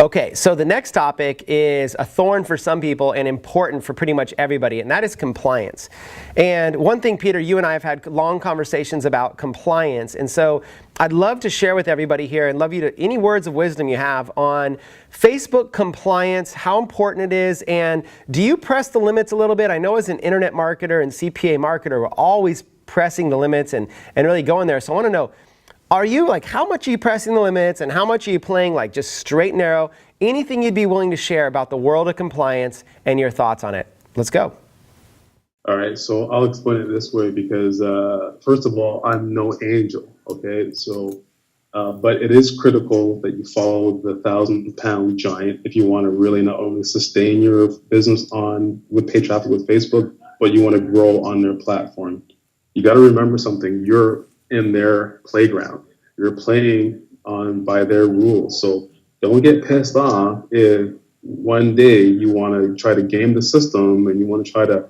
Okay, so the next topic is a thorn for some people and important for pretty much everybody, and that is compliance. And one thing, Peter, you and I have had long conversations about compliance, and so I'd love to share with everybody here and love you to any words of wisdom you have on Facebook compliance, how important it is, and do you press the limits a little bit? I know as an internet marketer and CPA marketer, we're always pressing the limits and really going there. So I want to know, are you how much are you pressing the limits and how much are you playing just straight and narrow? Anything you'd be willing to share about the world of compliance and your thoughts on it? Let's go. All right, so I'll explain it this way because first of all, I'm no angel, okay? So, but it is critical that you follow the 1,000-pound giant if you want to really not only sustain your business with paid traffic with Facebook, but you want to grow on their platform. You got to remember something. You're in their playground. You're playing by their rules. So don't get pissed off if one day you want to try to game the system and you want to try to,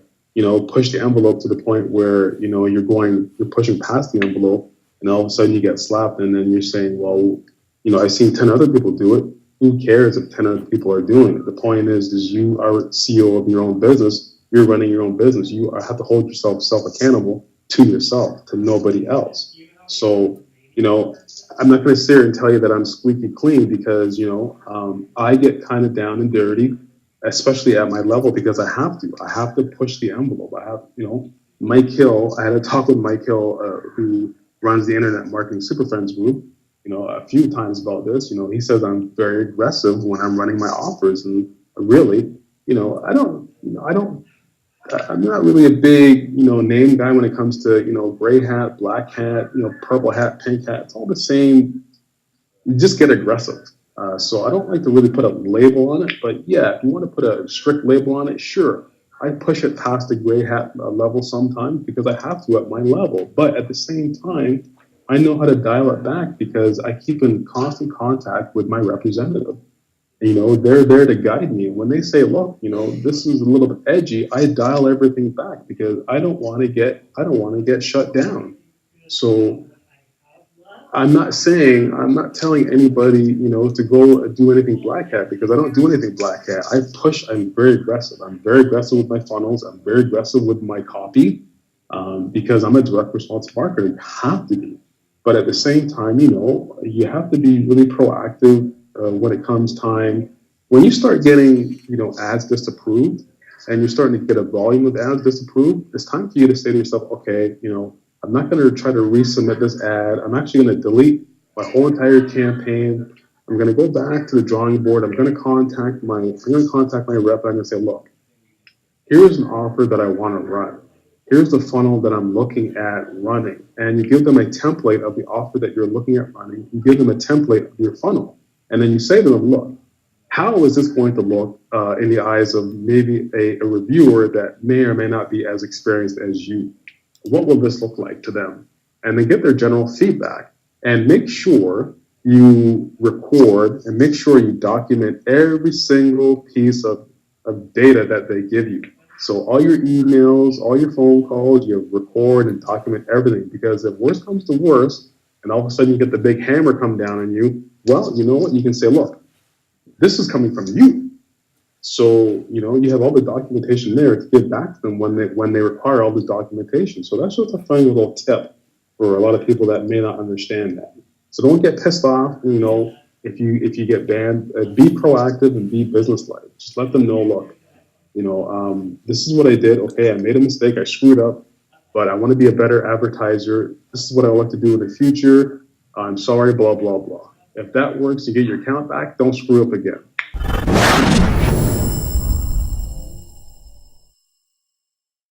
push the envelope to the point where, you're pushing past the envelope and all of a sudden you get slapped and then you're saying, well, I've seen 10 other people do it. Who cares if 10 other people are doing it? The point is you are CEO of your own business. You're running your own business. You have to hold yourself accountable to yourself, to nobody else. So, I'm not going to sit here and tell you that I'm squeaky clean because, I get kind of down and dirty, especially at my level because I have to push the envelope. I have, Mike Hill, I had a talk with Mike Hill, who runs the Internet Marketing Super Friends group, a few times about this. He says I'm very aggressive when I'm running my offers and really, I'm not really a big, name guy when it comes to, gray hat, black hat, purple hat, pink hat. It's all the same. You just get aggressive. So I don't like to really put a label on it. But yeah, if you want to put a strict label on it, sure. I push it past the gray hat level sometimes because I have to at my level. But at the same time, I know how to dial it back because I keep in constant contact with my representative. They're there to guide me. When they say, look, this is a little bit edgy, I dial everything back because I don't want to get shut down. So I'm not telling anybody, to go do anything black hat because I don't do anything black hat. I'm very aggressive. I'm very aggressive with my funnels. I'm very aggressive with my copy because I'm a direct response marketer. You have to be. But at the same time, you have to be really proactive. When it comes time, when you start getting, ads disapproved and you're starting to get a volume of ads disapproved, it's time for you to say to yourself, okay, I'm not going to try to resubmit this ad. I'm actually going to delete my whole entire campaign. I'm going to go back to the drawing board. I'm going to contact my rep. I'm going to say, look, here's an offer that I want to run. Here's the funnel that I'm looking at running. And you give them a template of the offer that you're looking at running. You give them a template of your funnel. And then you say to them, look, how is this going to look in the eyes of maybe a reviewer that may or may not be as experienced as you? What will this look like to them? And then get their general feedback and make sure you record and make sure you document every single piece of data that they give you. So all your emails, all your phone calls, you record and document everything because if worse comes to worse, and all of a sudden you get the big hammer come down on you, well, you know what? You can say, look, this is coming from you. So, you have all the documentation there to give back to them when they require all this documentation. So that's just a funny little tip for a lot of people that may not understand that. So don't get pissed off, if you get banned. Be proactive and be businesslike. Just let them know, look, this is what I did. Okay, I made a mistake. I screwed up, but I want to be a better advertiser. This is what I want to do in the future. I'm sorry, blah, blah, blah. If that works to get your account back, don't screw up again.